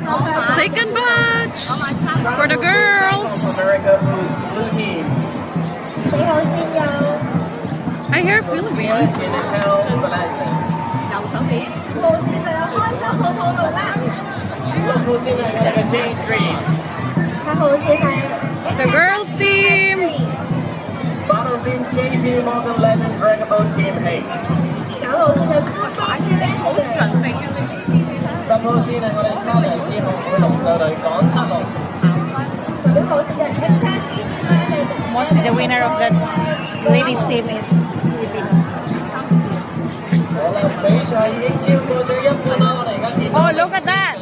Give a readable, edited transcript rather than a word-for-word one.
Second batch for the girls. I hear Philippines. The girls team. Battle team JP Morgan Legend Dragon Boat Team H. 十號線係我哋測量師傅會龍舟隊港七龍。Mostly the winner of the ladies team is Philippines. 好啦，比賽已經超過咗一半啦，我哋而家見到。Oh, look at that!